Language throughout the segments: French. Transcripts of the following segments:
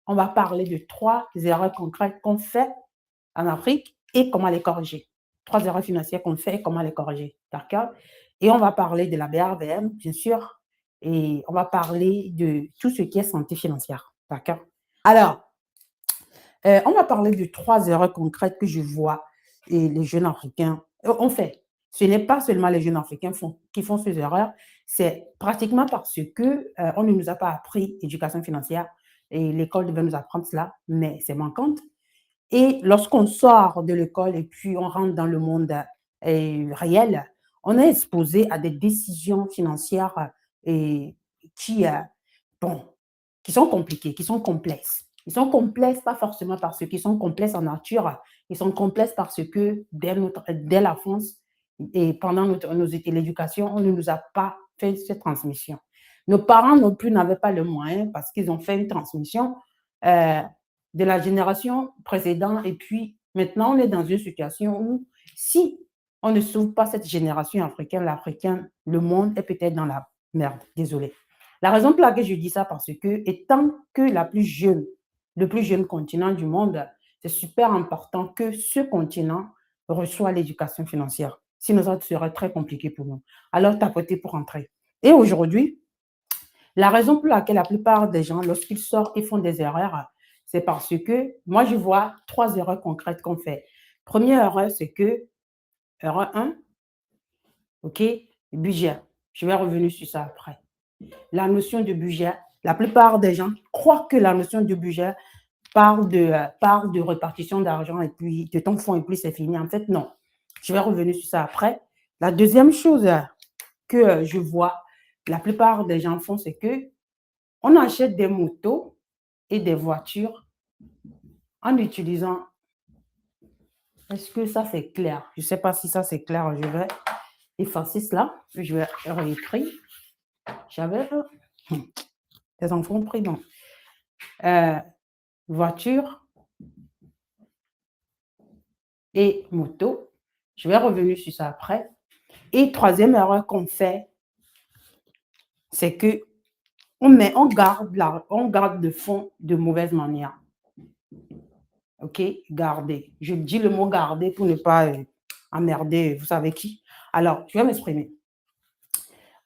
on va parler de 3 erreurs concrètes qu'on fait en Afrique et comment les corriger. 3 erreurs financières qu'on fait et comment les corriger, d'accord? Et on va parler de la BRVM, bien sûr, et on va parler de tout ce qui est santé financière, d'accord? Alors, on va parler de 3 erreurs concrètes que je vois et les jeunes Africains ont fait. Ce n'est pas seulement les jeunes Africains qui font ces erreurs, c'est pratiquement parce que, on ne nous a pas appris éducation financière et l'école devait nous apprendre cela, mais c'est manquante. Et lorsqu'on sort de l'école et puis on rentre dans le monde, réel, on est exposé à des décisions financières, et qui, bon, qui sont compliquées, qui sont complexes. Ils sont complexes pas forcément parce qu'ils sont complexes en nature, ils sont complexes parce que dès la France et pendant l'éducation, on ne nous a pas fait cette transmission. Nos parents non plus n'avaient pas le moyen parce qu'ils ont fait une transmission, heu, de la génération précédente et puis maintenant on est dans une situation où si on ne sauve pas cette génération africaine, l'Africain, le monde est peut-être dans la merde, désolé. La raison pour laquelle je dis ça, parce que étant que le plus jeune continent du monde, c'est super important que ce continent reçoit l'éducation financière. Sinon, ça serait très compliqué pour nous. Alors, tapoter pour entrer. Et aujourd'hui, la raison pour laquelle la plupart des gens, lorsqu'ils sortent, ils font des erreurs, c'est parce que moi, je vois 3 erreurs concrètes qu'on fait. Première erreur, c'est que, erreur 1, OK, budget. Je vais revenir sur ça après. La notion de budget, la plupart des gens croient que la notion de budget parle de répartition d'argent et puis de ton fonds et puis c'est fini. En fait, non. Je vais revenir sur ça après. La deuxième chose que je vois, la plupart des gens font, c'est que on achète des motos et des voitures en utilisant. Est-ce que ça c'est clair? Je ne sais pas si ça c'est clair. Je vais effacer cela. Je vais réécrire. J'avais des enfants pris dans voiture et moto. Je vais revenir sur ça après. Et troisième erreur qu'on fait, c'est que on garde le fonds de mauvaise manière. OK? Garder. Je dis le mot garder pour ne pas emmerder, vous savez qui. Alors, je vais m'exprimer.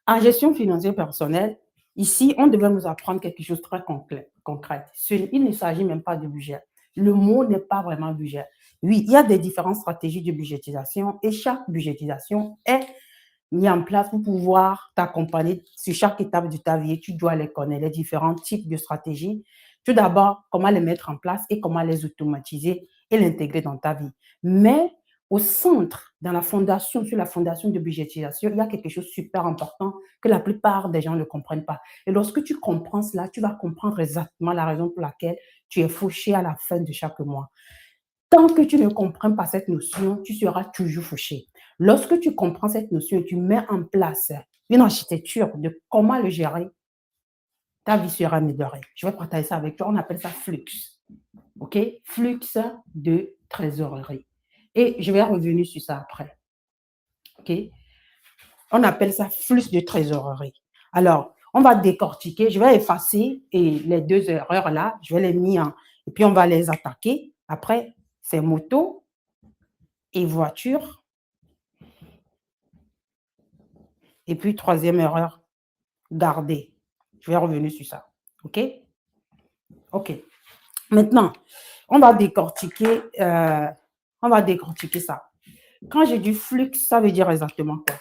En gestion financière personnelle, ici, on devait nous apprendre quelque chose de très concret. Il ne s'agit même pas de budget. Le mot n'est pas vraiment budget. Oui, il y a des différentes stratégies de budgétisation et chaque budgétisation est mise en place pour pouvoir t'accompagner sur chaque étape de ta vie. Tu dois les connaître, les différents types de stratégies. Tout d'abord, comment les mettre en place et comment les automatiser et l'intégrer dans ta vie. Mais au centre, dans la fondation, sur la fondation de budgétisation, il y a quelque chose de super important que la plupart des gens ne comprennent pas. Et lorsque tu comprends cela, tu vas comprendre exactement la raison pour laquelle tu es fauché à la fin de chaque mois. Tant que tu ne comprends pas cette notion, tu seras toujours fauché. Lorsque tu comprends cette notion et tu mets en place une architecture de comment le gérer, ta vie sera améliorée. Je vais partager ça avec toi. On appelle ça flux. OK? Flux de trésorerie. Et je vais revenir sur ça après. OK? On appelle ça flux de trésorerie. Alors, on va décortiquer. Je vais effacer et les 2 erreurs là, je vais les mettre et puis on va les attaquer. Après, c'est moto et voiture. Et puis, troisième erreur, garder. Je vais revenir sur ça. OK? OK. Maintenant, on va décortiquer, ça. Quand j'ai du flux, ça veut dire exactement quoi?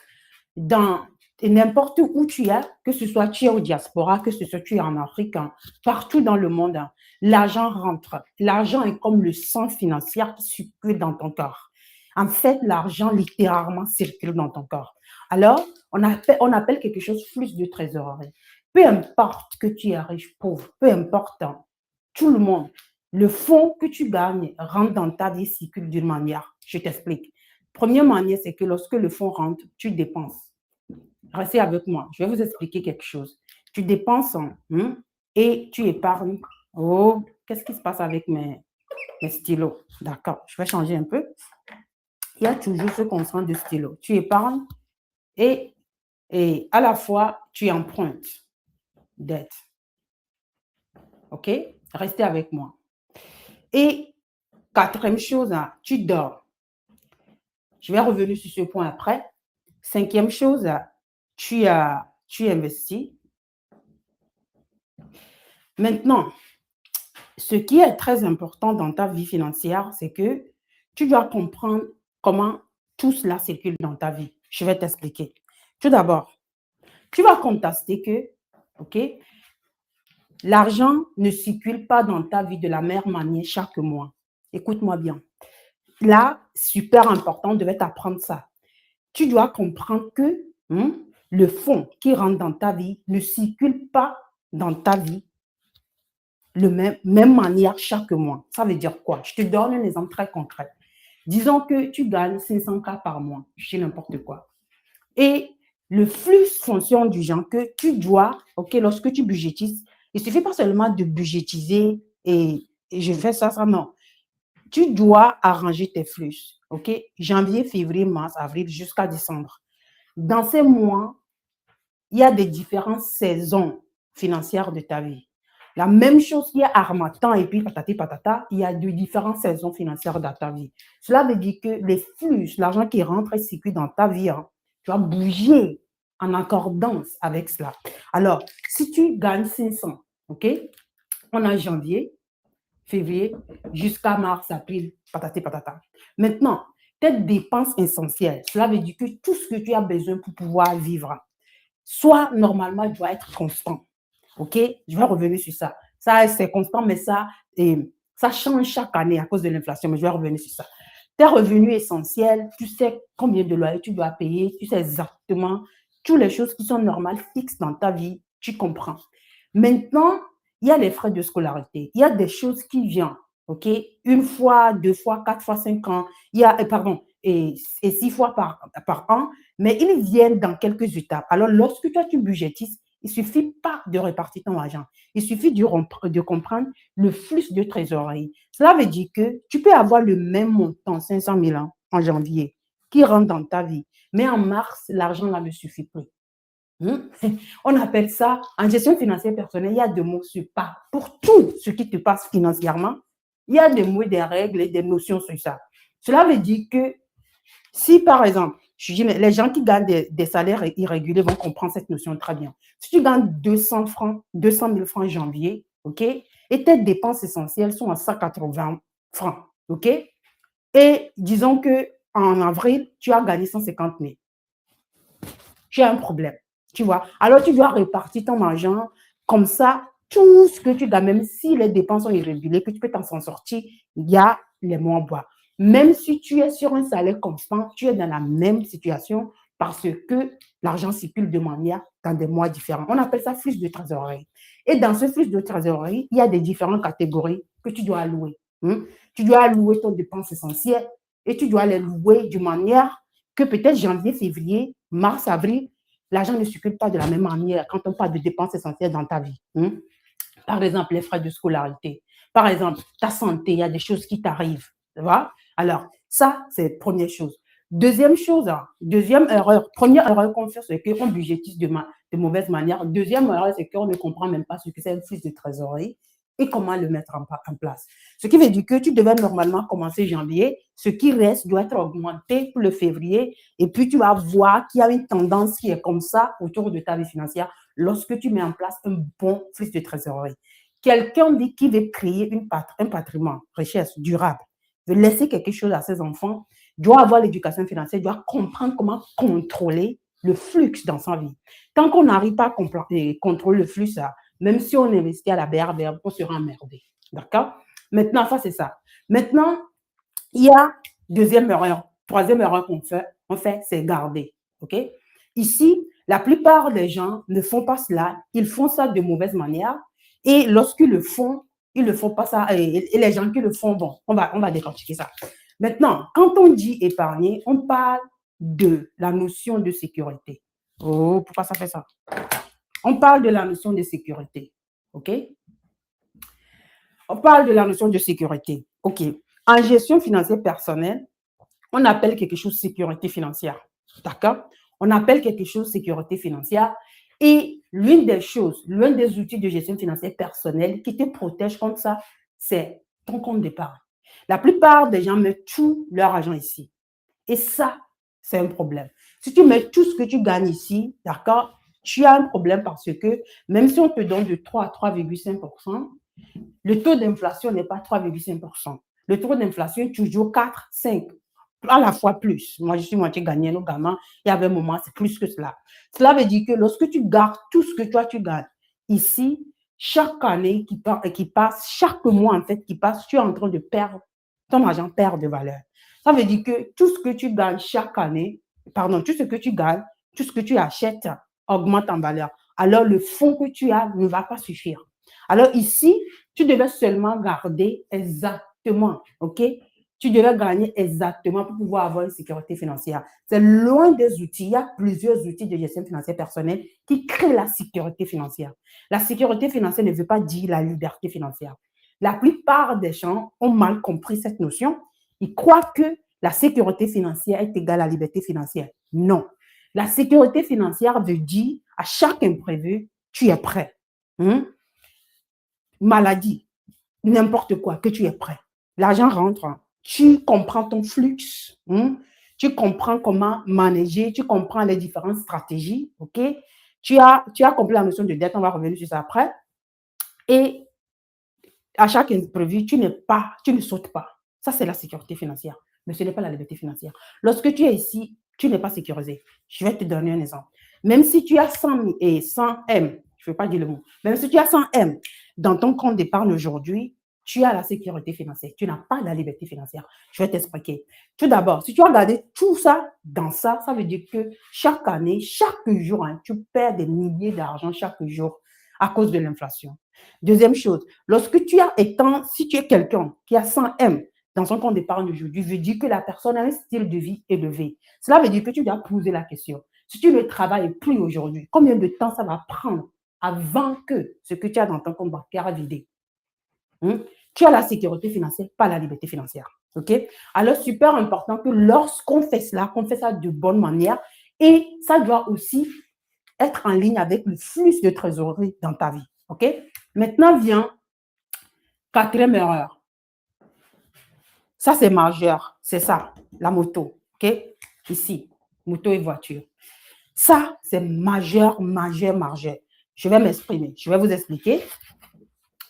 Dans n'importe où tu es, que ce soit tu es au diaspora, que ce soit tu es en Afrique, hein, partout dans le monde, hein, l'argent rentre. L'argent est comme le sang financier qui circule dans ton corps. En fait, l'argent littéralement circule dans ton corps. Alors, on appelle quelque chose flux de trésorerie. Peu importe que tu es riche, pauvre, peu importe, hein, tout le monde, le fonds que tu gagnes rentre dans ta vie, circule d'une manière. Je t'explique. Première manière, c'est que lorsque le fonds rentre, tu dépenses. Restez avec moi, je vais vous expliquer quelque chose. Tu dépenses et tu épargnes. Oh, qu'est-ce qui se passe avec mes stylos? D'accord, je vais changer un peu. Il y a toujours ce constant de stylo. Tu épargnes et, à la fois, tu empruntes dette. OK? Restez avec moi. Et quatrième chose, hein, tu dors. Je vais revenir sur ce point après. Cinquième chose, tu investis. Maintenant, ce qui est très important dans ta vie financière, c'est que tu dois comprendre comment tout cela circule dans ta vie. Je vais t'expliquer. Tout d'abord, tu vas constater que, OK, l'argent ne circule pas dans ta vie de la même manière chaque mois. Écoute-moi bien. Là, super important, on devait t'apprendre ça. Tu dois comprendre que le fonds qui rentre dans ta vie ne circule pas dans ta vie de même manière chaque mois. Ça veut dire quoi? Je te donne un exemple très concret. Disons que tu gagnes 500 K par mois, je dis n'importe quoi. Et le flux fonctionne du genre que tu dois, OK, lorsque tu budgétises, il ne suffit pas seulement de budgétiser et je fais ça, non. Tu dois arranger tes flux, OK? Janvier, février, mars, avril, jusqu'à décembre. Dans ces mois, il y a des différentes saisons financières de ta vie. La même chose qu'il y a Harmattan et puis patati patata, il y a de différentes saisons financières dans ta vie. Cela veut dire que les flux, l'argent qui rentre et circule dans ta vie, hein, tu vas bouger en accordance avec cela. Alors, si tu gagnes 500, OK, on a janvier, février, jusqu'à mars, avril, patati patata. Maintenant, tes dépenses essentielles, cela veut dire que tout ce que tu as besoin pour pouvoir vivre, soit normalement, doit être constant. OK? Je vais revenir sur ça. Ça, c'est constant, mais ça change chaque année à cause de l'inflation, mais je vais revenir sur ça. Tes revenus essentiels, tu sais combien de loyers tu dois payer, tu sais exactement toutes les choses qui sont normales, fixes dans ta vie, tu comprends. Maintenant, il y a les frais de scolarité. Il y a des choses qui viennent, OK? Une fois, deux fois, quatre fois, 5 ans. Il y a, pardon, et 6 fois par an, mais ils viennent dans quelques étapes. Alors, lorsque toi, tu budgétises, il ne suffit pas de répartir ton argent. Il suffit de comprendre le flux de trésorerie. Cela veut dire que tu peux avoir le même montant, 500 000 ans, en janvier, qui rentre dans ta vie. Mais en mars, l'argent là ne suffit plus. On appelle ça, en gestion financière personnelle, il y a des mots sur pas. Pour tout ce qui te passe financièrement, il y a des mots, des règles et des notions sur ça. Cela veut dire que si, par exemple, je dis, mais les gens qui gagnent des salaires irréguliers vont comprendre cette notion très bien. Si tu gagnes 200 francs, 200 000 francs en janvier, OK, et tes dépenses essentielles sont à 180 francs, OK, et disons qu'en avril, tu as gagné 150 000. Tu as un problème, tu vois. Alors, tu dois répartir ton argent comme ça, tout ce que tu gagnes, même si les dépenses sont irrégulières, que tu peux t'en sortir, il y a les mots en bois. Même si tu es sur un salaire constant, tu es dans la même situation parce que l'argent circule de manière dans des mois différents. On appelle ça flux de trésorerie. Et dans ce flux de trésorerie, il y a des différentes catégories que tu dois allouer. Tu dois allouer tes dépenses essentielles et tu dois les louer de manière que peut-être janvier, février, mars, avril, l'argent ne circule pas de la même manière quand on parle de dépenses essentielles dans ta vie. Par exemple, les frais de scolarité. Par exemple, ta santé, il y a des choses qui t'arrivent. Tu vois? Alors, ça, c'est la première chose. Deuxième chose, deuxième erreur, première erreur qu'on fait, c'est qu'on budgétise de mauvaise manière. Deuxième erreur, c'est qu'on ne comprend même pas ce que c'est un flux de trésorerie et comment le mettre en place. Ce qui veut dire que tu devais normalement commencer janvier, ce qui reste doit être augmenté pour le février et puis tu vas voir qu'il y a une tendance qui est comme ça autour de ta vie financière lorsque tu mets en place un bon flux de trésorerie. Quelqu'un dit qu'il veut créer un patrimoine, richesse durable, veut laisser quelque chose à ses enfants, doit avoir l'éducation financière, doit comprendre comment contrôler le flux dans sa vie. Tant qu'on n'arrive pas à contrôler le flux, ça, même si on investit à la BRB, on sera emmerdé. D'accord? Maintenant, ça, c'est ça. Maintenant, il y a deuxième erreur, troisième erreur qu'on fait, c'est garder. OK? Ici, la plupart des gens ne font pas cela. Ils font ça de mauvaise manière. Et lorsqu'ils le font, ils ne font pas ça. Et les gens qui le font, bon, on va décortiquer ça. Maintenant, quand on dit épargner, on parle de la notion de sécurité. Oh, pourquoi ça fait ça? On parle de la notion de sécurité. OK? On parle de la notion de sécurité. OK. En gestion financière personnelle, on appelle quelque chose sécurité financière. D'accord? On appelle quelque chose sécurité financière. Et l'une des choses, l'un des outils de gestion financière personnelle qui te protège contre ça, c'est ton compte d'épargne. La plupart des gens mettent tout leur argent ici. Et ça, c'est un problème. Si tu mets tout ce que tu gagnes ici, d'accord, tu as un problème parce que même si on te donne de 3 à 3,5%, le taux d'inflation n'est pas 3,5%. Le taux d'inflation est toujours 4, 5, à la fois plus. Moi, je suis moitié gagnant au gamin. Il y avait un moment, c'est plus que cela. Cela veut dire que lorsque tu gardes tout ce que toi, tu gagnes ici, chaque année qui passe, chaque mois, en fait, qui passe, tu es en train de perdre, ton argent perd de valeur. Ça veut dire que tout ce que tu gagnes chaque année, pardon, tout ce que tu gagnes, tout ce que tu achètes augmente en valeur. Alors, le fonds que tu as ne va pas suffire. Alors ici, tu devais seulement garder exactement, OK? Tu devais gagner exactement pour pouvoir avoir une sécurité financière. C'est loin des outils. Il y a plusieurs outils de gestion financière personnelle qui créent la sécurité financière. La sécurité financière ne veut pas dire la liberté financière. La plupart des gens ont mal compris cette notion. Ils croient que la sécurité financière est égale à la liberté financière. Non. La sécurité financière veut dire à chaque imprévu, tu es prêt. Maladie, n'importe quoi, que tu es prêt. L'argent rentre, tu comprends ton flux, tu comprends comment manager, tu comprends les différentes stratégies, ok? Tu as compris la notion de dette, on va revenir sur ça après. Et à chaque imprévu, tu ne sautes pas. Ça, c'est la sécurité financière, mais ce n'est pas la liberté financière. Lorsque tu es ici, tu n'es pas sécurisé. Je vais te donner un exemple. Même si tu as 100 et 100 M, je ne veux pas dire le mot, même si tu as 100 M dans ton compte d'épargne aujourd'hui, tu as la sécurité financière. Tu n'as pas la liberté financière. Je vais t'expliquer. Tout d'abord, si tu as gardé tout ça dans ça, ça veut dire que chaque année, chaque jour, tu perds des milliers d'argent chaque jour à cause de l'inflation. Deuxième chose, si tu es quelqu'un qui a 100 M dans son compte d'épargne aujourd'hui, veut dire que la personne a un style de vie élevé. Cela veut dire que tu dois poser la question. Si tu ne travailles plus aujourd'hui, combien de temps ça va prendre avant que ce que tu as dans ton compte bancaire a vidé? Tu as la sécurité financière, pas la liberté financière. OK? Alors, super important que lorsqu'on fait cela, qu'on fait ça de bonne manière et ça doit aussi être en ligne avec le flux de trésorerie dans ta vie. OK? Maintenant vient quatrième erreur. Ça, c'est majeur. C'est ça, la moto. OK? Ici, moto et voiture. Ça, c'est majeur, majeur, majeur. Je vais m'exprimer. Je vais vous expliquer.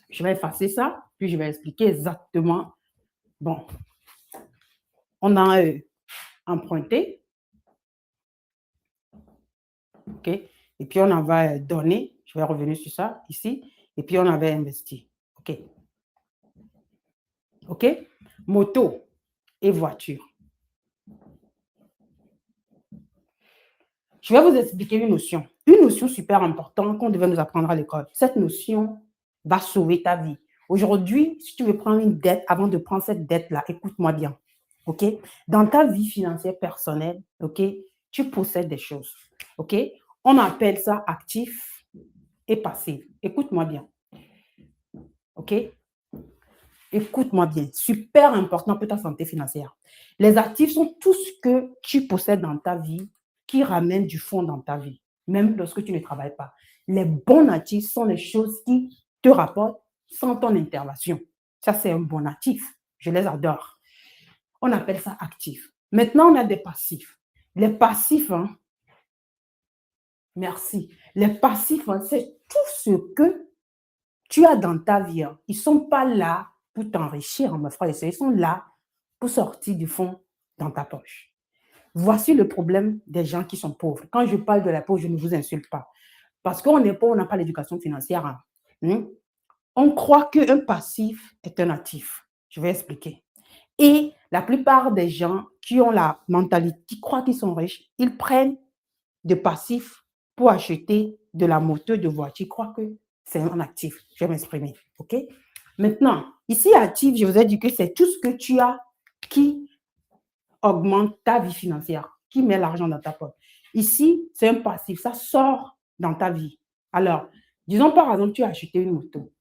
Je vais effacer ça, puis je vais expliquer exactement. Bon, on a emprunté. OK? Et puis, on avait donné. Je vais revenir sur ça ici. Et puis, on avait investi. OK? OK? Moto et voiture. Je vais vous expliquer une notion super importante qu'on devait nous apprendre à l'école. Cette notion va sauver ta vie. Aujourd'hui, si tu veux prendre une dette, avant de prendre cette dette-là, écoute-moi bien. OK? Dans ta vie financière personnelle, OK, tu possèdes des choses. OK? On appelle ça actif et passif. Écoute-moi bien. OK? Écoute-moi bien. Super important pour ta santé financière. Les actifs sont tout ce que tu possèdes dans ta vie qui ramène du fond dans ta vie, même lorsque tu ne travailles pas. Les bons actifs sont les choses qui te rapportent sans ton intervention. Ça, c'est un bon actif. Je les adore. On appelle ça actif. Maintenant, on a des passifs. Les passifs, merci. Les passifs, c'est tout ce que tu as dans ta vie. Ils ne sont pas là pour t'enrichir, mes frères et sœurs. Ils sont là pour sortir du fond dans ta poche. Voici le problème des gens qui sont pauvres. Quand je parle de la pauvre, je ne vous insulte pas. Parce qu'on n'est pas, on n'a pas l'éducation financière. On croit qu'un passif est un actif. Je vais expliquer. Et la plupart des gens qui ont la mentalité, qui croient qu'ils sont riches, ils prennent de passifs pour acheter de la moto, de voiture. Ils croient que c'est un actif. Je vais m'exprimer. OK? Maintenant, ici, actif, je vous ai dit que c'est tout ce que tu as qui augmente ta vie financière, qui met l'argent dans ta poche. Ici, c'est un passif, ça sort dans ta vie. Alors, disons par exemple, tu as acheté une moto.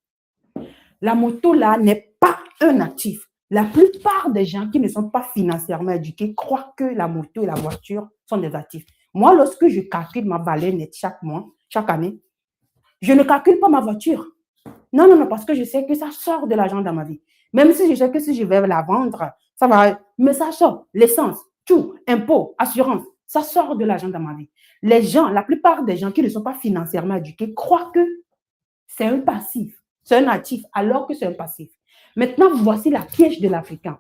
La moto là n'est pas un actif. La plupart des gens qui ne sont pas financièrement éduqués croient que la moto et la voiture sont des actifs. Moi, lorsque je calcule ma valeur nette chaque mois, chaque année, Je ne calcule pas ma voiture. Non, non, non, parce que je sais que ça sort de l'argent dans ma vie. Même si je sais que si je vais la vendre, ça va, mais ça sort. L'essence, tout, impôts, assurance, ça sort de l'argent dans ma vie. Les gens, la plupart des gens qui ne sont pas financièrement éduqués croient que c'est un passif, c'est un actif, alors que c'est un passif. Maintenant, voici la piège de l'Africain.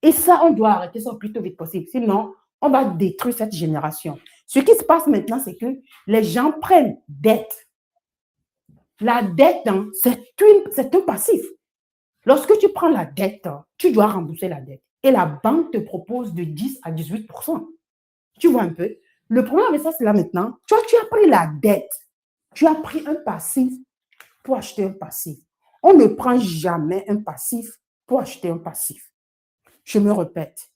Et ça, on doit arrêter ça le plus vite possible. Sinon, on va détruire cette génération. Ce qui se passe maintenant, c'est que les gens prennent dette. La dette, hein, c'est un passif. Lorsque tu prends la dette, tu dois rembourser la dette. Et la banque te propose de 10 à 18%. Tu vois un peu? Le problème avec ça, c'est là maintenant. Toi, tu as pris la dette. Tu as pris un passif pour acheter un passif. On ne prend jamais un passif pour acheter un passif. Je me répète.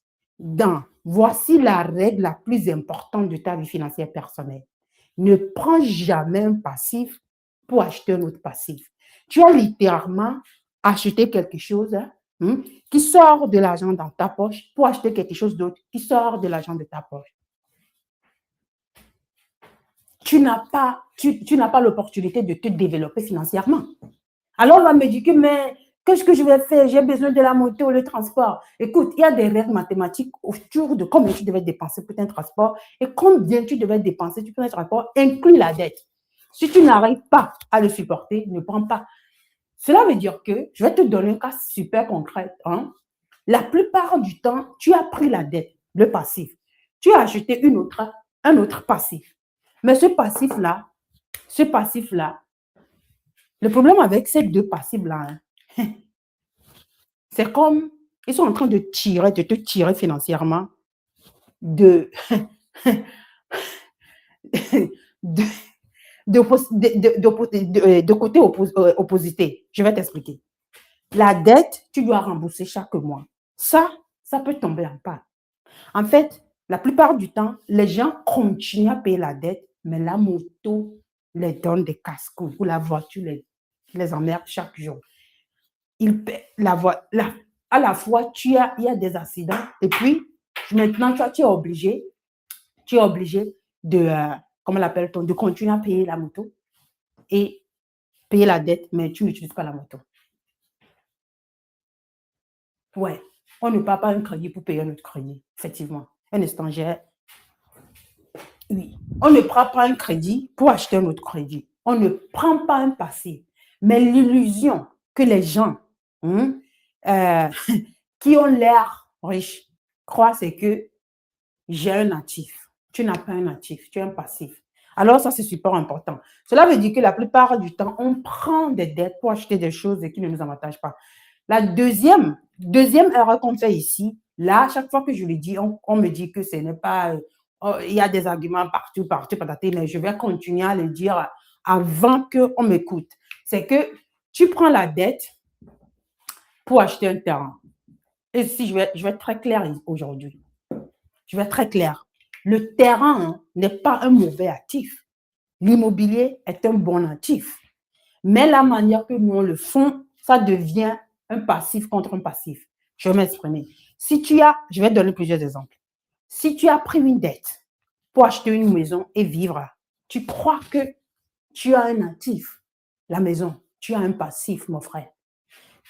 Voici la règle la plus importante de ta vie financière personnelle. Ne prends jamais un passif pour acheter un autre passif. Tu as littéralement acheté quelque chose qui sort de l'argent dans ta poche pour acheter quelque chose d'autre qui sort de l'argent de ta poche. Tu n'as pas l'opportunité de te développer financièrement. Alors, on va me dire que, mais qu'est-ce que je vais faire? J'ai besoin de la moto ou le transport. Écoute, il y a des règles mathématiques autour de combien tu devais dépenser pour un transport et combien tu devais dépenser pour un transport, inclut la dette. Si tu n'arrives pas à le supporter, ne prends pas. Cela veut dire que, je vais te donner un cas super concret. Hein? La plupart du temps, tu as pris la dette, le passif. Tu as acheté un autre passif. Mais ce passif-là, le problème avec ces deux passifs-là, hein, c'est comme, ils sont en train de te tirer financièrement de, de, de côté opposité. Je vais t'expliquer. La dette, tu dois rembourser chaque mois. Ça peut tomber en panne. En fait, la plupart du temps, les gens continuent à payer la dette, mais la moto les donne des casse-couilles ou la voiture les emmerde chaque jour. À la fois, il y a des accidents et puis maintenant, tu es obligé de, comment l'appelle-t-on, de continuer à payer la moto et payer la dette, mais tu n'utilises pas la moto. Ouais, on ne parle pas un crédit pour payer un autre crédit, effectivement. Un étranger, oui. On ne prend pas un crédit pour acheter un autre crédit. On ne prend pas un passé. Mais l'illusion que les gens qui ont l'air riches croient, c'est que j'ai un actif. Tu n'as pas un actif, tu as un passif. Alors, ça, c'est super important. Cela veut dire que la plupart du temps, on prend des dettes pour acheter des choses qui ne nous avantagent pas. La deuxième erreur qu'on fait ici, là, chaque fois que je le dis, on me dit que ce n'est pas... il y a des arguments partout, mais je vais continuer à le dire avant qu'on m'écoute. C'est que tu prends la dette pour acheter un terrain. Et si je vais être très clair aujourd'hui. Je vais être très clair. Le terrain n'est pas un mauvais actif. L'immobilier est un bon actif. Mais la manière que nous on le font, ça devient un passif contre un passif. Je vais m'exprimer. Je vais donner plusieurs exemples. Si tu as pris une dette pour acheter une maison et vivre, tu crois que tu as un actif, la maison, tu as un passif, mon frère.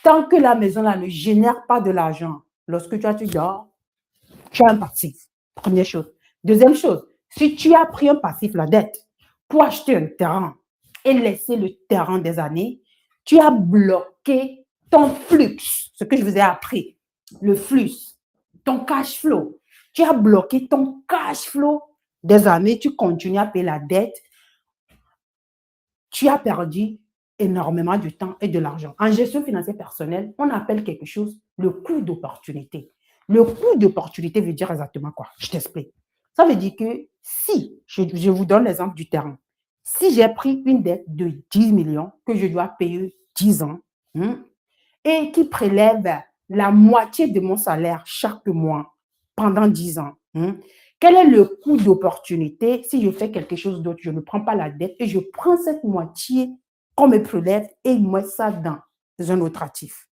Tant que la maison là ne génère pas de l'argent, lorsque tu dors, tu as un passif. Première chose. Deuxième chose, si tu as pris un passif, la dette, pour acheter un terrain et laisser le terrain des années, tu as bloqué ton flux, ce que je vous ai appris, le flux, ton cash flow. Tu as bloqué ton cash flow des années, tu continues à payer la dette. Tu as perdu énormément de temps et de l'argent. En gestion financière personnelle, on appelle quelque chose le coût d'opportunité. Le coût d'opportunité veut dire exactement quoi? Je t'explique. Ça veut dire que si, je vous donne l'exemple du terrain, si j'ai pris une dette de 10 millions que je dois payer 10 ans et qui prélève la moitié de mon salaire chaque mois pendant 10 ans, quel est le coût d'opportunité si je fais quelque chose d'autre? Je ne prends pas la dette et je prends cette moitié qu'on me prélève et je mets ça dans un autre actif.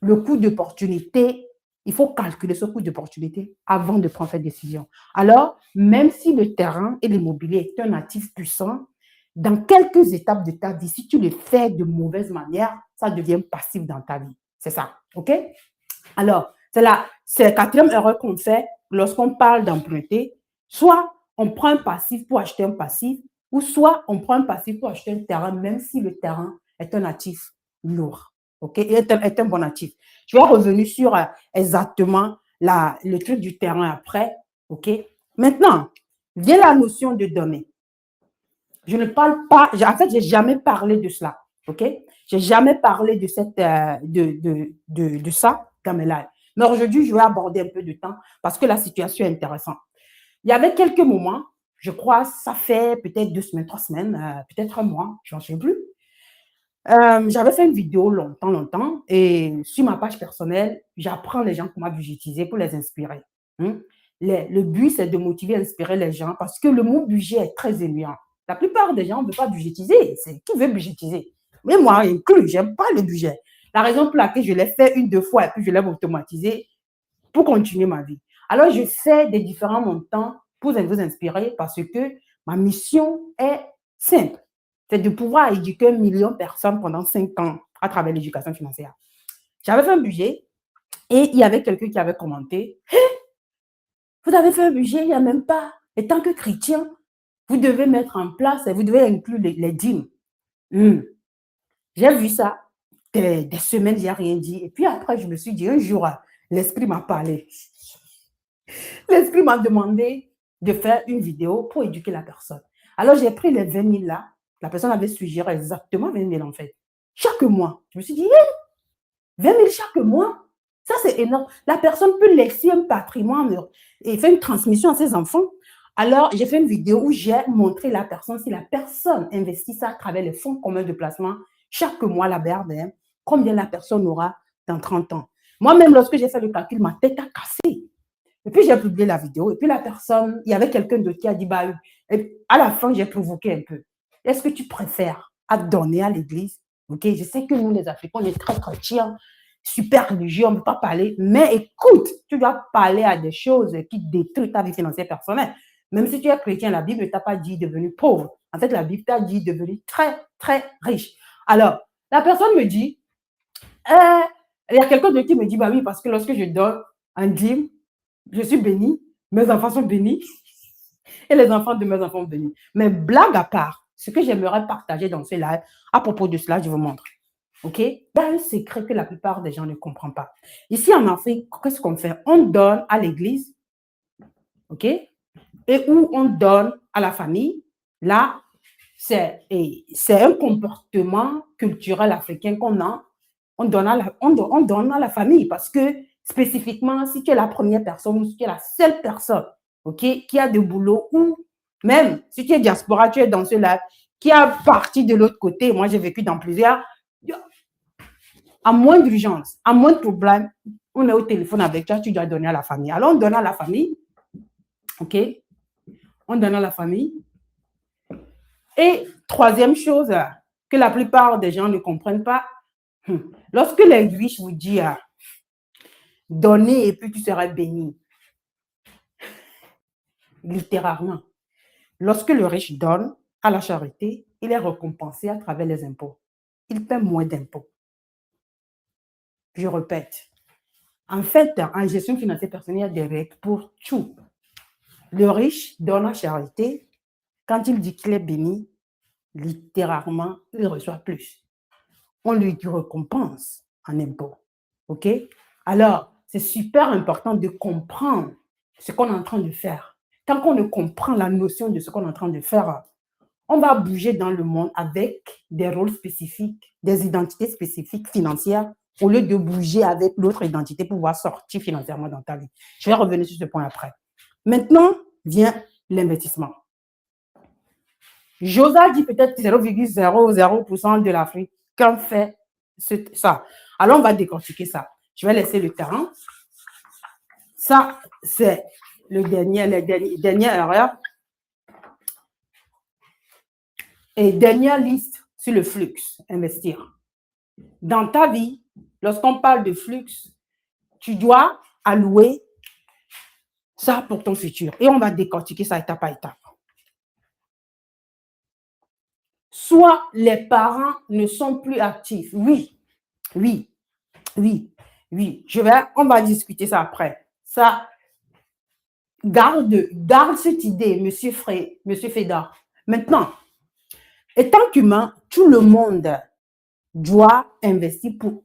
Le coût d'opportunité, il faut calculer ce coût d'opportunité avant de prendre cette décision. Alors, même si le terrain et l'immobilier est un actif puissant, dans quelques étapes de ta vie, si tu le fais de mauvaise manière, ça devient passif dans ta vie. C'est ça, OK? Alors, c'est la quatrième erreur qu'on fait lorsqu'on parle d'emprunter. Soit on prend un passif pour acheter un passif, ou soit on prend un passif pour acheter un terrain, même si le terrain est un actif lourd, OK? Et est un bon actif. Je vais revenir sur exactement le truc du terrain après, OK? Maintenant, vient la notion de donner. Je ne parle pas, en fait, je n'ai jamais parlé de cela, OK? Je n'ai jamais parlé de, ça dans mes lives. Mais aujourd'hui, je vais aborder un peu de temps parce que la situation est intéressante. Il y avait quelques moments, je crois, ça fait peut-être 2 semaines, 3 semaines, peut-être un mois, je n'en sais plus. J'avais fait une vidéo longtemps, et sur ma page personnelle, j'apprends les gens comment budgétiser pour les inspirer. Hein. Le but, c'est de motiver, inspirer les gens parce que le mot budget est très éloignant. La plupart des gens ne veulent pas budgétiser. C'est qui veut budgétiser? Mais moi, inclus, je n'aime pas le budget. La raison pour laquelle je l'ai fait 1, 2 fois et puis je l'ai automatisé pour continuer ma vie. Alors, je fais des différents montants pour vous inspirer parce que ma mission est simple. C'est de pouvoir éduquer 1 million de personnes pendant 5 ans à travers l'éducation financière. J'avais fait un budget et il y avait quelqu'un qui avait commenté hey, « Vous avez fait un budget, il n'y a même pas. Et tant que chrétien, vous devez mettre en place et vous devez inclure les dîmes. » J'ai vu ça des semaines, il n'y a rien dit. Et puis après, je me suis dit, un jour, l'esprit m'a parlé. L'esprit m'a demandé de faire une vidéo pour éduquer la personne. Alors, j'ai pris les 20 000 là. La personne avait suggéré exactement 20 000 en fait. Chaque mois. Je me suis dit, hey, 20 000 chaque mois, ça c'est énorme. La personne peut laisser un patrimoine et faire une transmission à ses enfants. Alors, j'ai fait une vidéo où j'ai montré la personne, si la personne investit ça à travers les fonds communs de placement, chaque mois, la BRDM, combien la personne aura dans 30 ans. Moi-même, lorsque j'ai fait le calcul, ma tête a cassé. Et puis, j'ai publié la vidéo. Et puis, la personne, il y avait quelqu'un d'autre qui a dit, bah, à la fin, j'ai provoqué un peu. Est-ce que tu préfères à donner à l'église? Ok, je sais que nous, les Africains, on est très chrétiens, super religieux, on ne peut pas parler. Mais écoute, tu dois parler à des choses qui détruisent ta vie financière personnelle. Même si tu es chrétien, la Bible ne t'a pas dit devenir pauvre. En fait, la Bible t'a dit devenir très, très riche. Alors, la personne me dit, il y a quelqu'un d'autre qui me dit, bah oui, parce que lorsque je donne un dîme, je suis bénie, mes enfants sont bénis et les enfants de mes enfants sont bénis. Mais blague à part, ce que j'aimerais partager dans ce live, à propos de cela, je vous montre. OK? Il y a un secret que la plupart des gens ne comprennent pas. Ici en Afrique, qu'est-ce qu'on fait? On donne à l'église, OK? Et où on donne à la famille. Là, c'est un comportement culturel africain qu'on a. On donne à la famille parce que spécifiquement, si tu es la première personne ou si tu es la seule personne, OK, qui a de boulot, ou même si tu es diaspora, tu es dans ce lac, qui a parti de l'autre côté, moi j'ai vécu dans plusieurs, à moins d'urgence, à moins de problème, on est au téléphone avec toi, tu dois donner à la famille. Alors on donne à la famille, OK, on donne à la famille. Et troisième chose que la plupart des gens ne comprennent pas, lorsque les riches vous disent donner et puis tu seras béni, littéralement, lorsque le riche donne à la charité, il est récompensé à travers les impôts. Il paie moins d'impôts. Je répète, en fait, en gestion financière personnelle, il y a des règles pour tout. Le riche donne à charité. Quand il dit qu'il est béni, littéralement, il reçoit plus. On lui récompense en impôts. OK? Alors, c'est super important de comprendre ce qu'on est en train de faire. Tant qu'on ne comprend la notion de ce qu'on est en train de faire, on va bouger dans le monde avec des rôles spécifiques, des identités spécifiques financières, au lieu de bouger avec l'autre identité pour pouvoir sortir financièrement dans ta vie. Je vais revenir sur ce point après. Maintenant vient l'investissement. Josa dit peut-être 0,00% de l'Africain fait ça. Alors, on va décortiquer ça. Je vais laisser le terrain. Ça, c'est la dernière erreur. Et dernière liste sur le flux, investir. Dans ta vie, lorsqu'on parle de flux, tu dois allouer ça pour ton futur. Et on va décortiquer ça étape à étape. soit les parents ne sont plus actifs. Oui, oui, oui, oui. On va discuter ça après. Ça, garde cette idée, Monsieur Fédor. Maintenant, étant qu'humain, tout le monde doit investir pour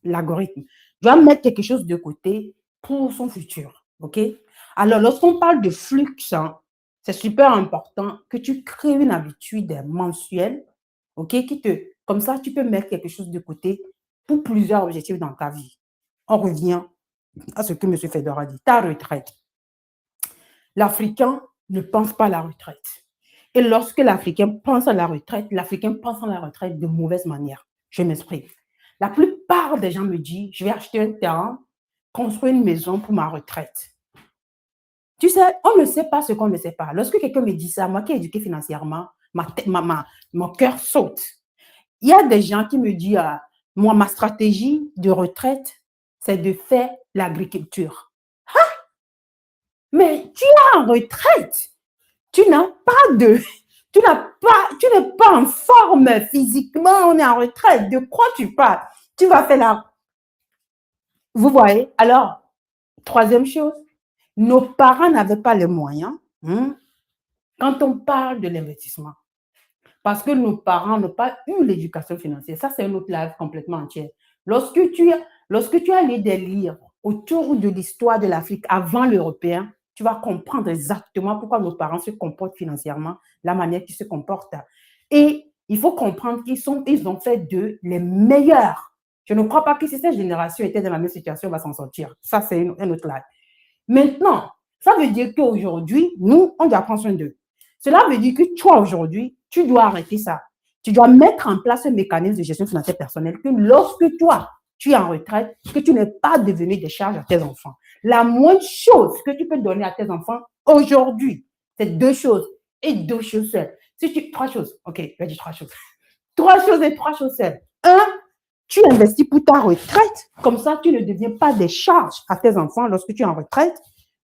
l'algorithme, doit mettre quelque chose de côté pour son futur. OK? Alors, lorsqu'on parle de flux, hein, c'est super important que tu crées une habitude mensuelle, OK? Comme ça, tu peux mettre quelque chose de côté pour plusieurs objectifs dans ta vie. On revient à ce que M. Fedor a dit, ta retraite. L'Africain ne pense pas à la retraite. Et lorsque l'Africain pense à la retraite de mauvaise manière. Je m'exprime. La plupart des gens me disent, je vais acheter un terrain, construire une maison pour ma retraite. Tu sais, on ne sait pas ce qu'on ne sait pas. Lorsque quelqu'un me dit ça, moi qui est éduqué financièrement, mon cœur saute. Il y a des gens qui me disent, moi, ma stratégie de retraite, c'est de faire l'agriculture. Mais tu es en retraite. Tu n'es pas en forme physiquement, on est en retraite. De quoi tu parles? Tu vas faire la... Vous voyez? Alors, troisième chose, nos parents n'avaient pas les moyens quand on parle de l'investissement. Parce que nos parents n'ont pas eu l'éducation financière. Ça, c'est un autre live complètement entier. Lorsque tu as lu des livres autour de l'histoire de l'Afrique avant l'Européen, tu vas comprendre exactement pourquoi nos parents se comportent financièrement, la manière qu'ils se comportent. Et il faut comprendre qu'ils ont fait d'eux les meilleurs. Je ne crois pas que si cette génération était dans la même situation, on va s'en sortir. Ça, c'est un autre live. Maintenant, ça veut dire qu'aujourd'hui, nous, on doit prendre soin d'eux. Cela veut dire que toi, aujourd'hui, tu dois arrêter ça. Tu dois mettre en place un mécanisme de gestion financière personnelle que lorsque toi, tu es en retraite, que tu n'es pas devenu des charges à tes enfants. La moindre chose que tu peux donner à tes enfants aujourd'hui, c'est deux choses et deux choses seules. Trois choses. OK, je vais dire trois choses. Trois choses et trois choses seules. Un, tu investis pour ta retraite. Comme ça, tu ne deviens pas des charges à tes enfants lorsque tu es en retraite.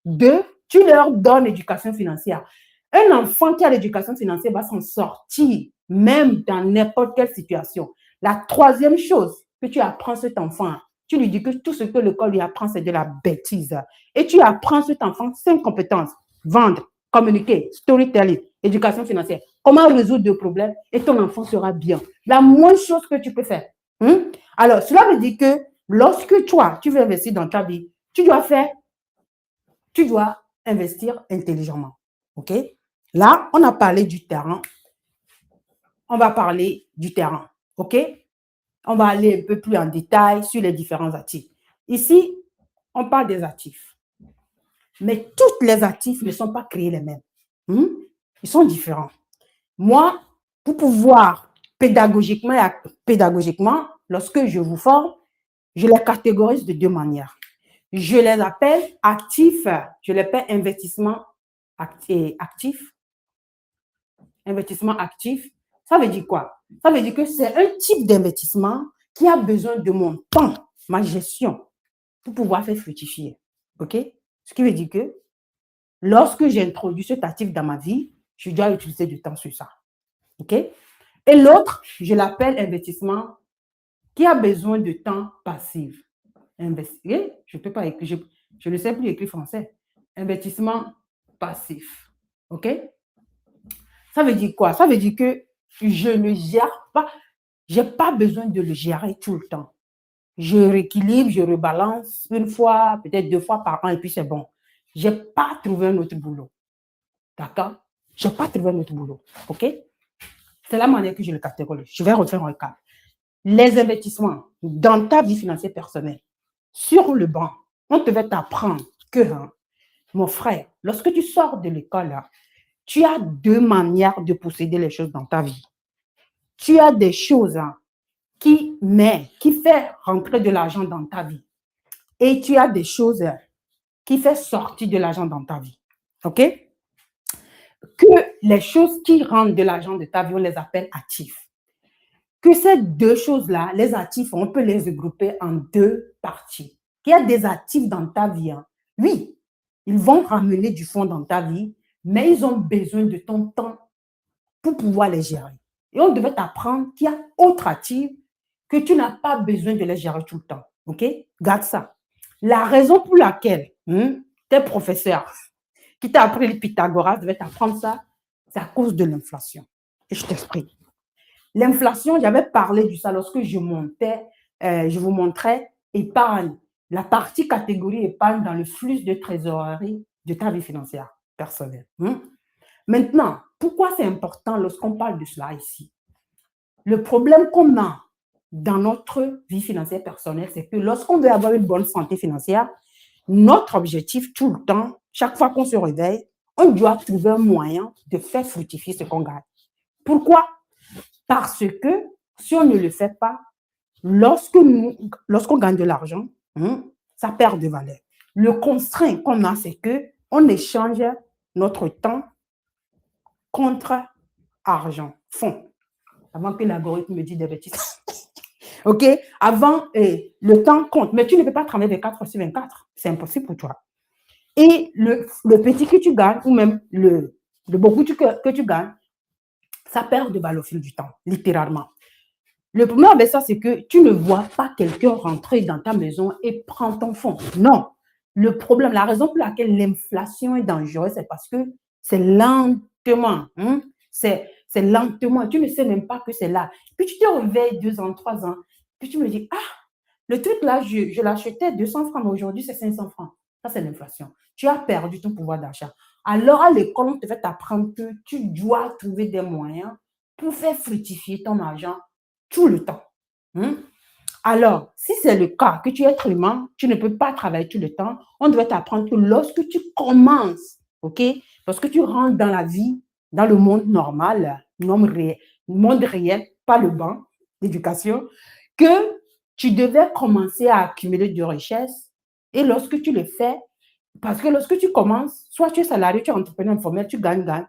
Deux, tu leur donnes l'éducation financière. Un enfant qui a l'éducation financière va s'en sortir, même dans n'importe quelle situation. La troisième chose que tu apprends à cet enfant, tu lui dis que tout ce que l'école lui apprend, c'est de la bêtise. Et tu apprends à cet enfant 5 compétences. Vendre, communiquer, storytelling, éducation financière. Comment résoudre des problèmes et ton enfant sera bien. La moindre chose que tu peux faire. Alors, cela veut dire que lorsque toi, tu veux investir dans ta vie, tu dois investir intelligemment. OK? Là, on a parlé du terrain. On va parler du terrain. OK? On va aller un peu plus en détail sur les différents actifs. Ici, on parle des actifs. Mais tous les actifs ne sont pas créés les mêmes. Ils sont différents. Moi, pour pouvoir pédagogiquement, lorsque je vous forme, je les catégorise de deux manières. Je les appelle actifs, je les appelle investissement actif. Investissement actif, ça veut dire quoi? Ça veut dire que c'est un type d'investissement qui a besoin de mon temps, ma gestion, pour pouvoir faire fructifier. OK? Ce qui veut dire que lorsque j'introduis cet actif dans ma vie, je dois utiliser du temps sur ça. OK? Et l'autre, je l'appelle investissement qui a besoin de temps passif. Je peux pas écrire, je ne sais plus écrire français. Investissement passif. OK? Ça veut dire quoi? Ça veut dire que je ne gère pas, je n'ai pas besoin de le gérer tout le temps. Je rééquilibre, je rebalance une fois, peut-être 2 fois par an et puis c'est bon. Je n'ai pas trouvé un autre boulot. D'accord? Je n'ai pas trouvé un autre boulot. OK? C'est la manière que je le catégorise. Je vais refaire un cas. Les investissements dans ta vie financière personnelle, sur le banc, on devait t'apprendre que, mon frère, lorsque tu sors de l'école, tu as deux manières de posséder les choses dans ta vie. Tu as des choses qui fait rentrer de l'argent dans ta vie. Et tu as des choses qui fait sortir de l'argent dans ta vie. OK? Que les choses qui rentrent de l'argent de ta vie, on les appelle actifs. Que ces deux choses-là, les actifs, on peut les regrouper en deux parties. Il y a des actifs dans ta vie. Oui, ils vont ramener du fonds dans ta vie, mais ils ont besoin de ton temps pour pouvoir les gérer. Et on devait t'apprendre qu'il y a autre actif que tu n'as pas besoin de les gérer tout le temps. OK? Garde ça. La raison pour laquelle tes professeurs qui t'a appris le Pythagoras devaient t'apprendre ça, c'est à cause de l'inflation. Et je t'explique. L'inflation, j'avais parlé de ça lorsque je vous montrais épargne, la partie catégorie épargne dans le flux de trésorerie de ta vie financière personnelle. Maintenant, pourquoi c'est important lorsqu'on parle de cela ici? Le problème qu'on a dans notre vie financière personnelle, c'est que lorsqu'on veut avoir une bonne santé financière, notre objectif tout le temps, chaque fois qu'on se réveille, on doit trouver un moyen de faire fructifier ce qu'on gagne. Pourquoi? Parce que si on ne le fait pas, lorsqu'on gagne de l'argent, ça perd de valeur. Le constraint qu'on a, c'est qu'on échange notre temps contre argent, fonds. Avant que l'algorithme me dise des bêtises. OK? Avant, le temps compte, mais tu ne peux pas travailler 24 heures sur 24. C'est impossible pour toi. Et le petit que tu gagnes, ou même le beaucoup que tu gagnes, ça perd de valeur au fil du temps, littéralement. Le problème avec ça, c'est que tu ne vois pas quelqu'un rentrer dans ta maison et prendre ton fonds. Non. Le problème, la raison pour laquelle l'inflation est dangereuse, c'est parce que c'est lentement. C'est lentement. Tu ne sais même pas que c'est là. Puis tu te réveilles 2 ans, 3 ans. Puis tu me dis, ah, le truc là, je l'achetais 200 francs, mais aujourd'hui, c'est 500 francs. Ça, c'est l'inflation. Tu as perdu ton pouvoir d'achat. Alors, à l'école, on te fait apprendre que tu dois trouver des moyens pour faire fructifier ton argent tout le temps. Alors, si c'est le cas, que tu es être humain, tu ne peux pas travailler tout le temps, on devrait t'apprendre que lorsque tu commences, OK, lorsque tu rentres dans la vie, dans le monde normal, monde réel, pas le banc d'éducation, que tu devais commencer à accumuler de richesses. Et lorsque tu le fais, parce que lorsque tu commences, soit tu es salarié, tu es entrepreneur informel, tu gagnes,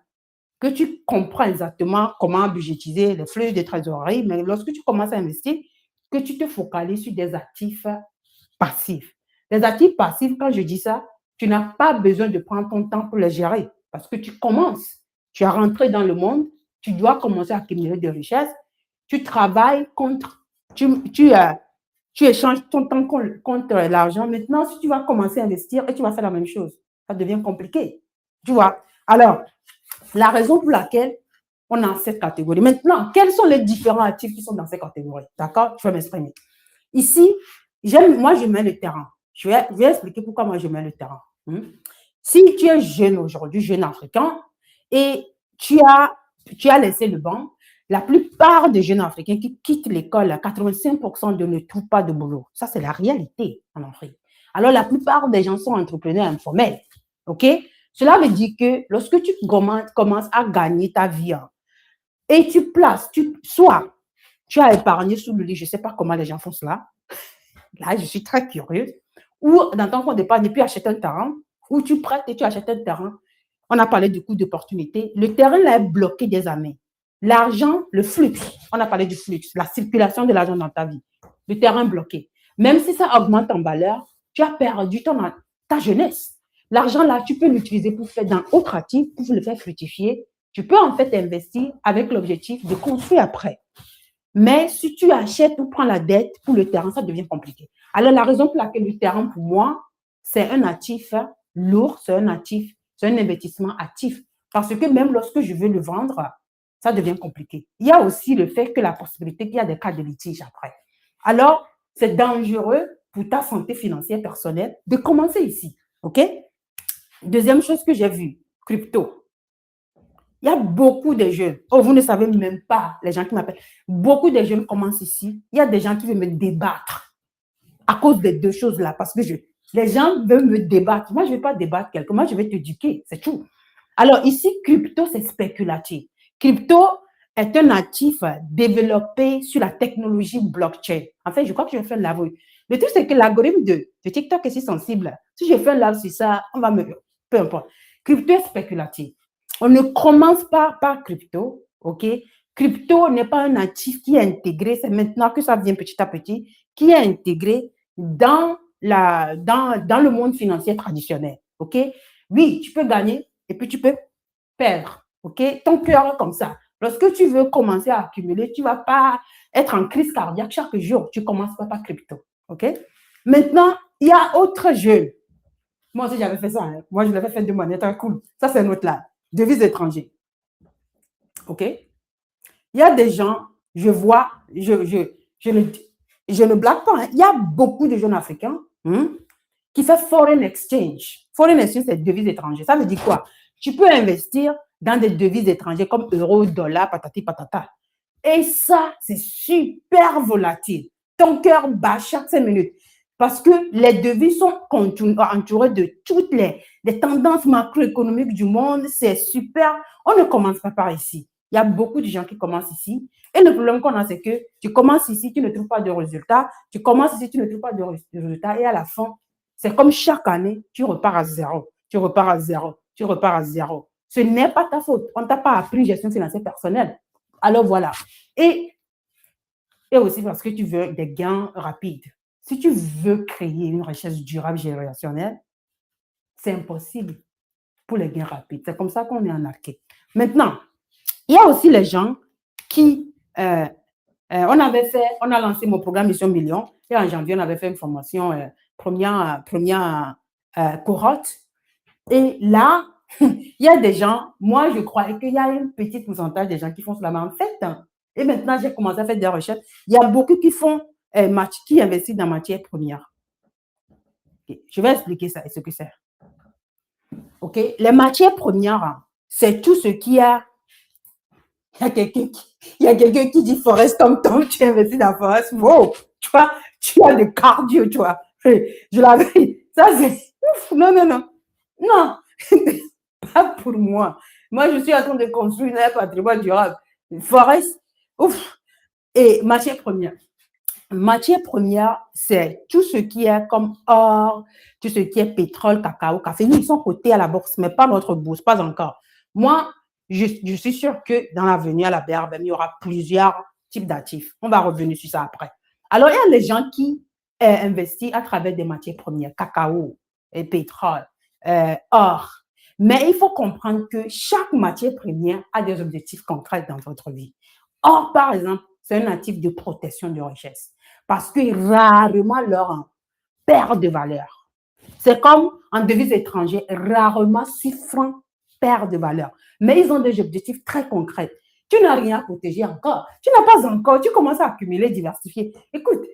que tu comprends exactement comment budgétiser les flux de trésorerie, mais lorsque tu commences à investir, que tu te focalises sur des actifs passifs. Les actifs passifs, quand je dis ça, tu n'as pas besoin de prendre ton temps pour les gérer parce que tu commences, tu es rentré dans le monde, tu dois commencer à accumuler des richesses, tu travailles contre, tu échanges ton temps contre l'argent. Maintenant, si tu vas commencer à investir et tu vas faire la même chose, ça devient compliqué. Tu vois? Alors, la raison pour laquelle on a cette catégorie. Maintenant, quels sont les différents actifs qui sont dans cette catégorie? D'accord? Je vais m'exprimer. Ici, moi, je mets le terrain. Je vais expliquer pourquoi moi, je mets le terrain. Si tu es jeune aujourd'hui, jeune africain, et tu as laissé le banc, la plupart des jeunes africains qui quittent l'école, 85% ne trouvent pas de boulot. Ça, c'est la réalité en Afrique. Alors, la plupart des gens sont entrepreneurs informels. OK? Cela veut dire que lorsque tu commences à gagner ta vie et tu places, soit tu as épargné sous le lit, je ne sais pas comment les gens font cela, là je suis très curieuse, ou dans ton compte d'épargne, puis achètes un terrain, ou tu prêtes et tu achètes un terrain. On a parlé du coût d'opportunité. Le terrain là est bloqué des années. L'argent, le flux, on a parlé du flux, la circulation de l'argent dans ta vie. Le terrain bloqué. Même si ça augmente en valeur, tu as perdu ta jeunesse. L'argent là, tu peux l'utiliser pour faire dans autre actif, pour le faire fructifier. Tu peux en fait investir avec l'objectif de construire après. Mais si tu achètes ou prends la dette pour le terrain, ça devient compliqué. Alors, la raison pour laquelle le terrain, pour moi, c'est un actif lourd, c'est un investissement actif. Parce que même lorsque je veux le vendre, ça devient compliqué. Il y a aussi le fait que la possibilité qu'il y a des cas de litige après. Alors, c'est dangereux pour ta santé financière personnelle de commencer ici. OK? Deuxième chose que j'ai vue, crypto. Il y a beaucoup de jeunes. Oh, vous ne savez même pas, les gens qui m'appellent. Beaucoup de jeunes commencent ici. Il y a des gens qui veulent me débattre à cause des deux choses-là. Parce que les gens veulent me débattre. Moi, je ne vais pas débattre quelqu'un. Moi, je vais t'éduquer. C'est tout. Alors, ici, crypto, c'est spéculatif. Crypto est un actif développé sur la technologie blockchain. En fait, je crois que je vais faire un live. Le truc, c'est que l'algorithme de TikTok est si sensible. Si je fais un live sur ça, on va me... Peu importe. Crypto est spéculatif. On ne commence pas par crypto, OK? Crypto n'est pas un actif qui est intégré, c'est maintenant que ça vient petit à petit, qui est intégré dans le monde financier traditionnel, OK? Oui, tu peux gagner et puis tu peux perdre, OK? Ton cœur est comme ça. Lorsque tu veux commencer à accumuler, tu ne vas pas être en crise cardiaque chaque jour. Tu commences par ta crypto. OK? Maintenant, il y a autre jeu. Moi aussi, j'avais fait ça. Hein. Moi, je l'avais fait de manière très cool. Ça, c'est un autre là. Devises étrangères. OK? Il y a des gens, je vois, je ne blague pas. Hein. Il y a beaucoup de jeunes Africains qui font foreign exchange. Foreign exchange, c'est devises étrangères. Ça veut dire quoi? Tu peux investir dans des devises étrangères comme euro, dollar, patati, patata. Et ça, c'est super volatile. Ton cœur bat chaque 5 minutes. Parce que les devises sont entourées de toutes les tendances macroéconomiques du monde. C'est super. On ne commence pas par ici. Il y a beaucoup de gens qui commencent ici. Et le problème qu'on a, c'est que tu commences ici, tu ne trouves pas de résultats. Tu commences ici, tu ne trouves pas de résultats. Et à la fin, c'est comme chaque année, tu repars à zéro. Tu repars à zéro. Tu repars à zéro. Ce n'est pas ta faute. On ne t'a pas appris gestion financière personnelle. Alors voilà. Et aussi parce que tu veux des gains rapides. Si tu veux créer une richesse durable générationnelle, c'est impossible pour les gains rapides. C'est comme ça qu'on est arnaqué. Maintenant, il y a aussi les gens qui... on a lancé mon programme Mission Million et en janvier, on avait fait une formation première cohorte. Et là, il y a des gens, moi, je croyais qu'il y a un petit pourcentage des gens qui font cela, mais en fait, et maintenant, j'ai commencé à faire des recherches. Il y a beaucoup qui font, qui investissent dans matières premières. Okay. Je vais expliquer ça et ce que c'est. OK? Les matières premières, c'est tout ce qui a. Il y a quelqu'un qui dit Forest comme toi, tu investis dans Forest. Wow! Tu vois, tu as le cardio, tu vois. Je l'avais. Ça, c'est. Ouf, non, non, non. Non, pas pour moi. Moi, je suis en train de construire un patrimoine durable. Forest, ouf. Et matière première. Matière première, c'est tout ce qui est comme or, tout ce qui est pétrole, cacao, café. Nous, ils sont cotés à la bourse, mais pas notre bourse, pas encore. Moi, je suis sûre que dans l'avenir, à la BRBM, il y aura plusieurs types d'actifs. On va revenir sur ça après. Alors, il y a les gens qui investissent à travers des matières premières, cacao, et pétrole, or. Mais il faut comprendre que chaque matière première a des objectifs concrets dans votre vie. Or, par exemple, c'est un actif de protection de richesse parce que rarement leur perd de valeur. C'est comme en devise étrangère, rarement 6 francs perdent de valeur. Mais ils ont des objectifs très concrets. Tu n'as rien à protéger encore. Tu n'as pas encore. Tu commences à accumuler, diversifier. Écoute,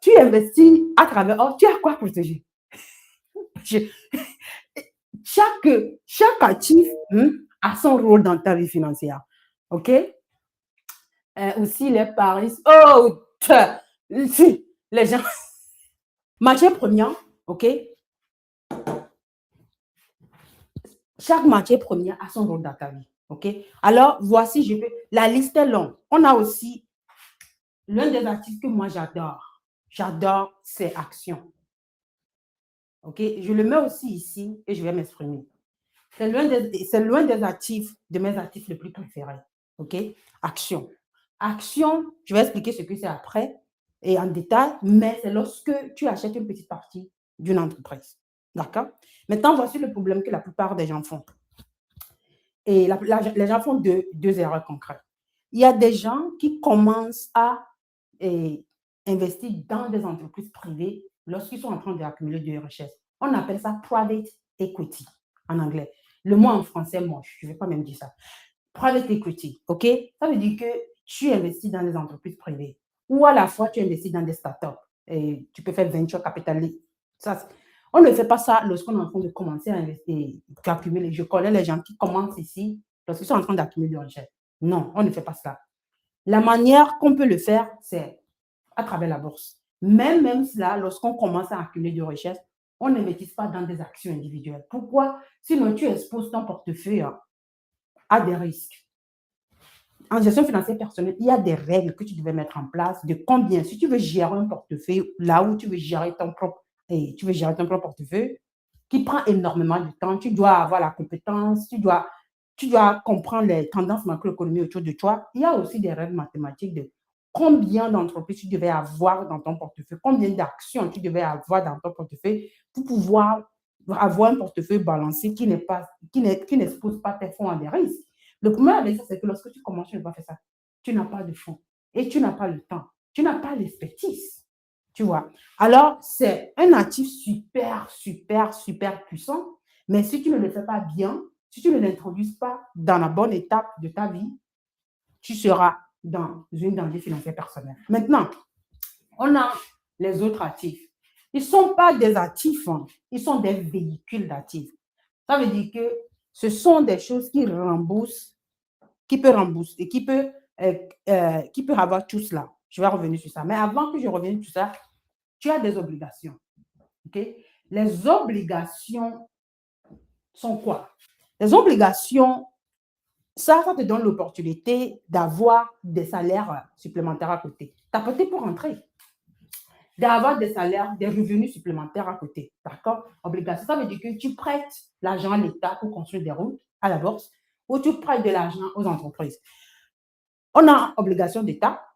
tu investis à travers. Oh, tu as quoi protéger? Chaque actif a son rôle dans ta vie financière. OK? Aussi, les paris. Oh, les gens. Matière première, OK? Chaque matière première a son rôle dans ta vie. OK? Alors, voici, la liste est longue. On a aussi l'un des actifs que moi j'adore. J'adore, c'est Action. OK? Je le mets aussi ici et je vais m'exprimer. C'est l'un des actifs, de mes actifs les plus préférés. OK? Action. Action, je vais expliquer ce que c'est après et en détail, mais c'est lorsque tu achètes une petite partie d'une entreprise. D'accord? Maintenant, voici le problème que la plupart des gens font. Et les gens font deux erreurs concrètes. Il y a des gens qui commencent à investir dans des entreprises privées lorsqu'ils sont en train d'accumuler des richesses. On appelle ça private equity en anglais. Le mot en français, moi, je ne vais pas même dire ça. Private equity, OK? Ça veut dire que tu investis dans des entreprises privées ou à la fois tu investis dans des startups et tu peux faire venture capital. On ne fait pas ça lorsqu'on est en train de commencer à investir, à accumuler. Je connais les gens qui commencent ici lorsqu'ils sont en train d'accumuler de richesse. Non, on ne fait pas ça. La manière qu'on peut le faire, c'est à travers la bourse. Même cela, lorsqu'on commence à accumuler de richesse, on n'investit pas dans des actions individuelles. Pourquoi? Sinon, tu exposes ton portefeuille à des risques. En gestion financière personnelle, il y a des règles que tu devais mettre en place de combien, si tu veux gérer un portefeuille, là où tu veux gérer ton propre portefeuille, qui prend énormément de temps, tu dois avoir la compétence, tu dois comprendre les tendances macroéconomiques autour de toi. Il y a aussi des règles mathématiques de combien d'entreprises tu devais avoir dans ton portefeuille, combien d'actions tu devais avoir dans ton portefeuille pour pouvoir avoir un portefeuille balancé qui n'expose pas tes fonds à des risques. Le problème avec ça, c'est que lorsque tu commences, tu ne peux pas faire ça. Tu n'as pas de fonds et tu n'as pas le temps. Tu n'as pas l'expertise. Tu vois. Alors, c'est un actif super, super, super puissant. Mais si tu ne le fais pas bien, si tu ne l'introduis pas dans la bonne étape de ta vie, tu seras dans une danger financière personnelle. Maintenant, on a les autres actifs. Ils ne sont pas des actifs, hein. Ils sont des véhicules d'actifs. Ça veut dire que ce sont des choses qui remboursent, qui peuvent rembourser, qui peut avoir tout cela. Je vais revenir sur ça. Mais avant que je revienne sur ça, tu as des obligations. Okay? Les obligations sont quoi? Les obligations, ça te donne l'opportunité d'avoir des salaires supplémentaires à côté. Tu as prêté pour rentrer. D'avoir des salaires, des revenus supplémentaires à côté. D'accord? Obligation. Ça veut dire que tu prêtes l'argent à l'État pour construire des routes à la bourse ou tu prêtes de l'argent aux entreprises. On a obligation d'État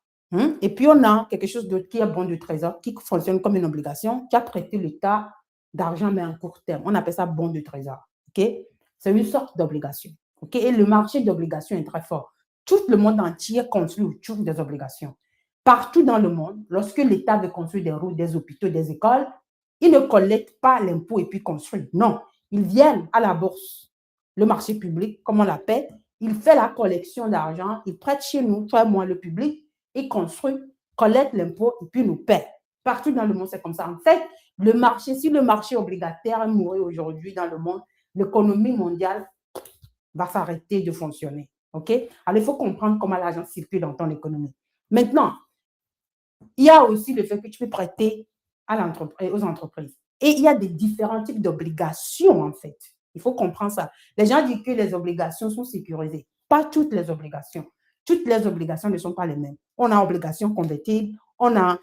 et puis on a quelque chose d'autre qui est bon de trésor, qui fonctionne comme une obligation. Tu as prêté l'État d'argent, mais en court terme. On appelle ça bon de trésor. Okay? C'est une sorte d'obligation. Okay? Et le marché d'obligations est très fort. Tout le monde entier construit autour des obligations. Partout dans le monde, lorsque l'État veut construire des routes, des hôpitaux, des écoles, ils ne collectent pas l'impôt et puis construisent. Non, ils viennent à la bourse, le marché public, comme on l'appelle. Il fait la collection d'argent, il prête chez nous, toi et moi, le public, il construit, collecte l'impôt et puis nous paie. Partout dans le monde, c'est comme ça. En fait, le marché, si le marché obligataire mourait aujourd'hui dans le monde, l'économie mondiale va s'arrêter de fonctionner. OK? Alors, il faut comprendre comment l'argent circule dans ton économie. Maintenant, il y a aussi le fait que tu peux prêter aux entreprises. Et il y a des différents types d'obligations, en fait. Il faut comprendre ça. Les gens disent que les obligations sont sécurisées. Pas toutes les obligations. Toutes les obligations ne sont pas les mêmes. On a obligation convertible, on a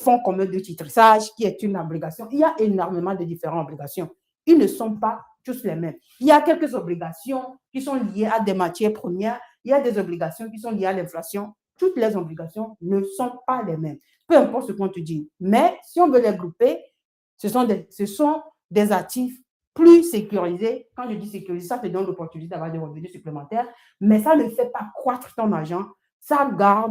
fonds commun de titrage qui est une obligation. Il y a énormément de différentes obligations. Ils ne sont pas tous les mêmes. Il y a quelques obligations qui sont liées à des matières premières. Il y a des obligations qui sont liées à l'inflation. Toutes les obligations ne sont pas les mêmes. Peu importe ce qu'on te dit. Mais si on veut les grouper, ce sont des actifs plus sécurisés. Quand je dis sécurisé, ça te donne l'opportunité d'avoir des revenus supplémentaires, mais ça ne fait pas croître ton argent. Ça bat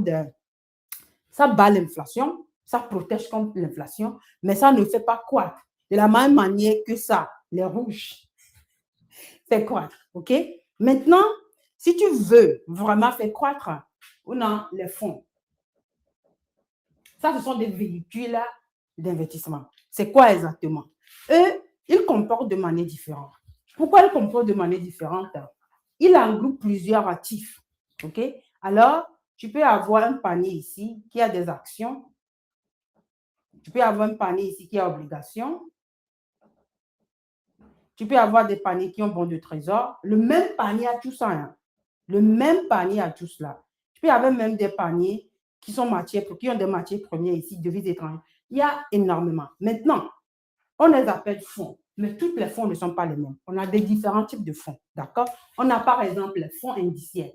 l'inflation, ça protège contre l'inflation, mais ça ne fait pas croître. De la même manière que ça, les rouges, fait croître. OK? Maintenant, si tu veux vraiment faire croître, on a les fonds. Ça, ce sont des véhicules d'investissement. C'est quoi exactement? Eux, ils comportent de manière différente. Pourquoi ils comportent de manière différente? Ils englobent plusieurs actifs. OK? Alors, tu peux avoir un panier ici qui a des actions. Tu peux avoir un panier ici qui a obligations. Tu peux avoir des paniers qui ont bons de trésor. Le même panier a tout ça. Hein? Le même panier a tout cela. Tu peux avoir même des paniers qui ont des matières premières ici, devises étrangères. Il y a énormément. Maintenant, on les appelle fonds, mais tous les fonds ne sont pas les mêmes. On a des différents types de fonds, d'accord? On a par exemple les fonds indiciels.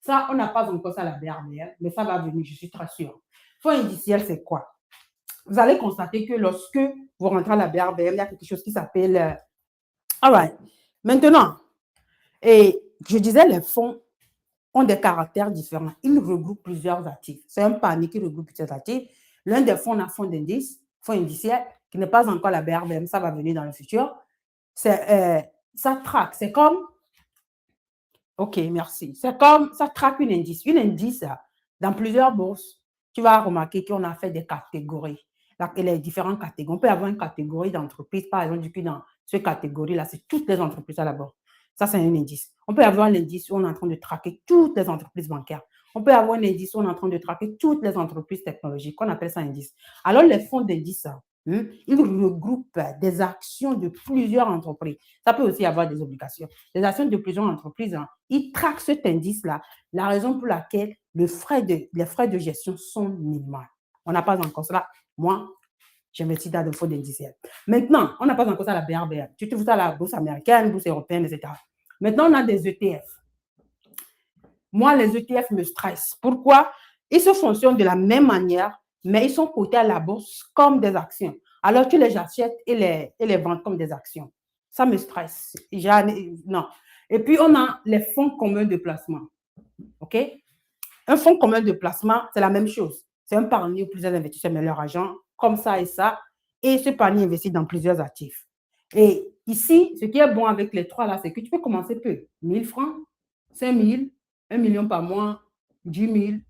Ça, on n'a pas encore ça à la BRBM, mais ça va venir, je suis très sûre. Fonds indiciels, c'est quoi? Vous allez constater que lorsque vous rentrez à la BRBM, il y a quelque chose qui s'appelle... All right. Maintenant, et je disais, les fonds ont des caractères différents. Ils regroupent plusieurs actifs. C'est un panier qui regroupe plusieurs actifs. L'un des fonds, on a fonds d'indice, fonds indiciel, qui n'est pas encore la BRBM, ça va venir dans le futur. Ça traque, c'est comme... OK, merci. C'est comme, ça traque une indice. Une indice, dans plusieurs bourses, tu vas remarquer qu'on a fait des catégories. Les différentes catégories. On peut avoir une catégorie d'entreprises, par exemple, dans cette catégorie-là, c'est toutes les entreprises à la bourse. Ça, c'est un indice. On peut avoir l'indice où on est en train de traquer toutes les entreprises bancaires. On peut avoir un indice où on est en train de traquer toutes les entreprises technologiques. On appelle ça indice. Alors, les fonds d'indice, ils regroupent des actions de plusieurs entreprises. Ça peut aussi avoir des obligations. Les actions de plusieurs entreprises, ils traquent cet indice-là. La raison pour laquelle les frais de gestion sont minimales. On n'a pas encore cela. Moi, j'investis dans des fonds indiciels. Maintenant, on n'a pas encore ça à la BRBM. Tu trouves ça à la bourse américaine, bourse européenne, etc. Maintenant, on a des ETF. Moi, les ETF me stressent. Pourquoi? Ils se fonctionnent de la même manière, mais ils sont cotés à la bourse comme des actions. Alors, tu les achètes et les vends comme des actions. Ça me stresse. Non. Et puis, on a les fonds communs de placement. OK? Un fonds commun de placement, c'est la même chose. C'est un panier où plusieurs investisseurs mettent leur argent, comme ça et ça. Et ce panier investit dans plusieurs actifs. Et ici, ce qui est bon avec les trois là, c'est que tu peux commencer peu. 1 000 francs, 5 000, 1 million par mois, 10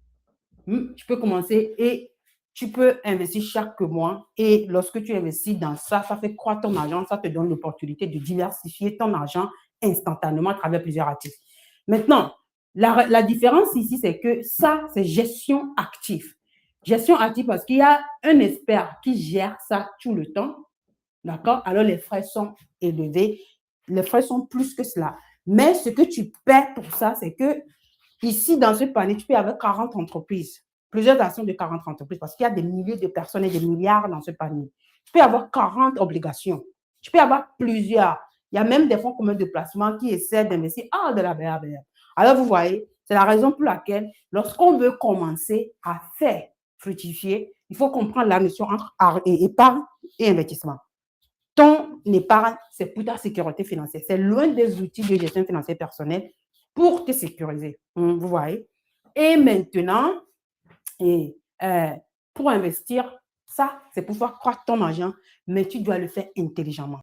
000. Tu peux commencer et tu peux investir chaque mois. Et lorsque tu investis dans ça, ça fait croître ton argent, ça te donne l'opportunité de diversifier ton argent instantanément à travers plusieurs actifs. Maintenant, la différence ici, c'est que ça, c'est gestion active. Gestion active parce qu'il y a un expert qui gère ça tout le temps. D'accord? Alors, les frais sont élevés. Les frais sont plus que cela. Mais ce que tu paies pour ça, c'est que ici, dans ce panier, tu peux avoir 40 entreprises, plusieurs actions de 40 entreprises, parce qu'il y a des milliers de personnes et des milliards dans ce panier. Tu peux avoir 40 obligations. Tu peux avoir plusieurs. Il y a même des fonds communs de placement qui essaient d'investir de la BRBR. Alors, vous voyez, c'est la raison pour laquelle, lorsqu'on veut commencer à faire fructifier, il faut comprendre la notion entre épargne et investissement. Ton épargne, c'est pour ta sécurité financière. C'est l'un des outils de gestion financière personnelle pour te sécuriser. Vous voyez? Et maintenant, pour investir, ça, c'est pour faire croître ton argent, mais tu dois le faire intelligemment.